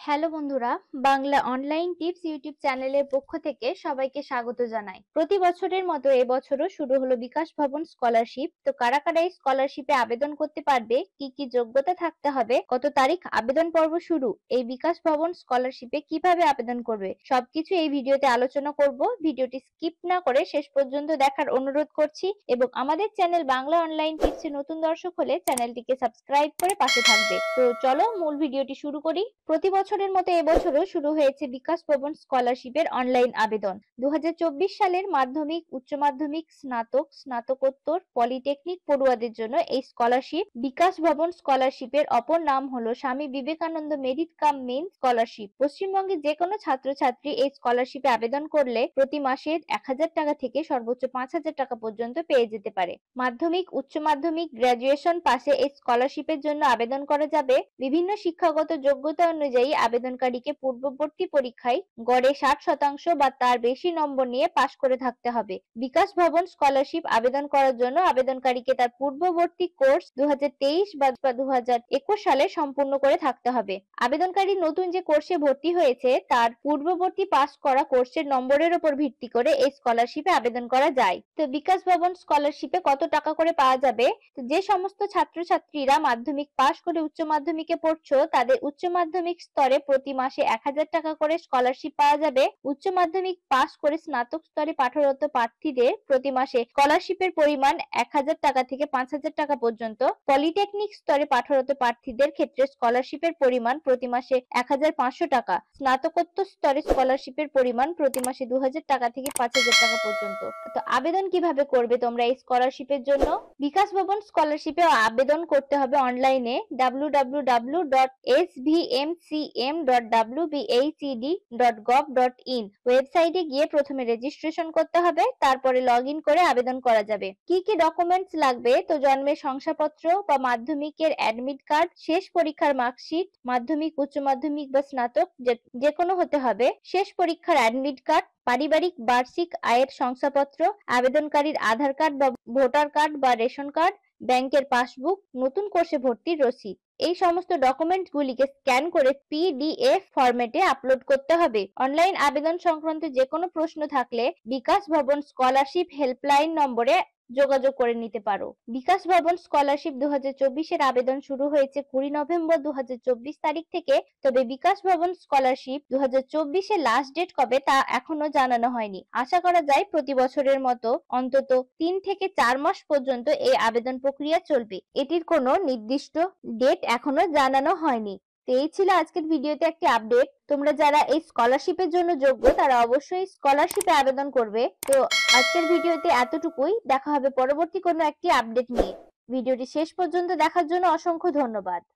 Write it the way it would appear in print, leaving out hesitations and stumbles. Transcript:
Hello বন্ধুরা, Bangla online tips YouTube চ্যানেলের পক্ষ থেকে সবাইকে স্বাগত জানাই। প্রতি বছরের মতো এবছরও শুরু হলো বিকাশ ভবন স্কলারশিপ। তো কারা কারা এই স্কলারশিপে আবেদন করতে পারবে, কি কি যোগ্যতা থাকতে হবে, কত তারিখ আবেদন পর্ব শুরু, এই বিকাশ ভবন স্কলারশিপে কিভাবে আবেদন করবে, সবকিছু এই ভিডিওতে আলোচনা করব। ভিডিওটি স্কিপ না করে শেষ পর্যন্ত দেখার অনুরোধ করছি এবং আমাদের চ্যানেল বাংলা অনলাইন টিপসে নতুন দর্শক হলে চ্যানেলটিকে সাবস্ক্রাইব করে পাশে থাকবে। তো চলো মূল ভিডিওটি শুরু করি। প্রতি বছরের মতো এবছরও শুরু হয়েছে বিকাশ ভবন স্কলারশিপের অনলাইন আবেদন। 2024 সালের মাধ্যমিক, উচ্চ মাধ্যমিক, স্নাতক, স্নাতকোত্তর, পলিটেকনিক পড়ুয়াদের জন্য এই স্কলারশিপ। বিকাশ ভবন স্কলারশিপের অপর নাম হলো Swami Vivekananda merit cum main scholarship. পশ্চিমবঙ্গের যে কোনো ছাত্রছাত্রী এই স্কলারশিপে আবেদন করলে প্রতি মাসে 1000 টাকা থেকে সর্বোচ্চ 5000 টাকা পর্যন্ত পেয়ে যেতে পারে। মাধ্যমিক, উচ্চ মাধ্যমিক, গ্রাজুয়েশন পাশে এই স্কলারশিপের জন্য আবেদন করা যাবে। বিভিন্ন শিক্ষাগত যোগ্যতা অনুযায়ী আবেদনকারীকে পূর্ববর্তী পরীক্ষায় গড়ে 60% বা তার বেশি নম্বর নিয়ে পাশ করে থাকতে হবে। বিকাশ ভবন স্কলারশিপ আবেদন করার জন্য আবেদনকারীকে তার পূর্ববর্তী কোর্স 2023 বা 2021 সালে সম্পূর্ণ করে থাকতে হবে। আবেদনকারী নতুন যে কোর্সে ভর্তি হয়েছে তার পূর্ববর্তী পাস করা কোর্সের নম্বরের উপর ভিত্তি করে এই স্কলারশিপে আবেদন করা যায়। তো বিকাশ ভবন স্কলারশিপে কত টাকা করে পাওয়া যাবে? তো যে সমস্ত ছাত্রছাত্রীরা মাধ্যমিক পাশ করে উচ্চ মাধ্যমিকে পড়ছো তাদের উচ্চ মাধ্যমিক স্তরে প্রতি মাসে 1000 টাকা করে স্কলারশিপ পাওয়া যাবে। উচ্চ মাধ্যমিক পাশ করে স্নাতক স্তরে পাঠরত প্রার্থীদের প্রতি মাসে স্কলারশিপের পরিমাণ 1000 টাকা থেকে 5000 টাকা পর্যন্ত। পলিটেকনিক স্তরে পাঠরত প্রার্থীদের ক্ষেত্রে স্কলারশিপের পরিমাণ প্রতি মাসে 1500 টাকা। স্নাতকোত্তর স্তরে স্কলারশিপের পরিমাণ প্রতি মাসে 2000 টাকা থেকে 5000 টাকা পর্যন্ত। তো আবেদন কিভাবে করবে তোমরা এই স্কলারশিপের জন্য? বিকাশ ভবন স্কলারশিপে আবেদন করতে হবে অনলাইনে www.svmcm.wbhed.gov.in ওয়েবসাইটে গিয়ে প্রথমে রেজিস্ট্রেশন করতে হবে, তারপরে লগইন করে আবেদন করা যাবে। কি কি ডকুমেন্টস লাগবে? তো জন্মের শংসাপত্র বা মাধ্যমিকের অ্যাডমিট কার্ড, শেষ পরীক্ষার মার্কশিট, মাধ্যমিক, উচ্চ মাধ্যমিক বা স্নাতক যে কোনো হতে হবে, শেষ পরীক্ষার অ্যাডমিট কার্ড, পারিবারিক বার্ষিক আয়ের শংসাপত্র, আবেদনকারীর আধার কার্ড বা ভোটার কার্ড বা রেশন কার্ড, ব্যাংকের পাসবুক, নতুন কোর্সে ভর্তির রসিদ। এই সমস্ত ডকুমেন্টস গুলিকে স্ক্যান করে পিডিএফ ফরম্যাটে আপলোড করতে হবে। অনলাইন আবেদন সংক্রান্ত যে কোনো প্রশ্ন থাকলে বিকাশ ভবন স্কলারশিপ হেল্পলাইন নম্বরে যোগাযোগ করে নিতে পারো। বিকাশ ভবন স্কলারশিপ 2024 এর আবেদন শুরু হয়েছে 20 নভেম্বর 2024 তারিখ থেকে। তবে বিকাশ ভবন স্কলারশিপ 2024 এর লাস্ট ডেট কবে তা এখনো জানানো হয়নি। আশা করা যায় প্রতি বছরের মতো অন্তত 3 থেকে 4 মাস পর্যন্ত এই আবেদন প্রক্রিয়া চলবে। এটির কোনো নির্দিষ্ট ডেট এখনো জানানো হয়নি। তো এই ছিল আজকের ভিডিওতে একটি আপডেট। তোমরা যারা এই স্কলারশিপের জন্য যোগ্য তারা অবশ্যই স্কলারশিপে আবেদন করবে। তো আজকের ভিডিওতে এতটুকুই। দেখা হবে পরবর্তী কোনো একটি আপডেট নিয়ে। ভিডিওটি শেষ পর্যন্ত দেখার জন্য অসংখ্য ধন্যবাদ।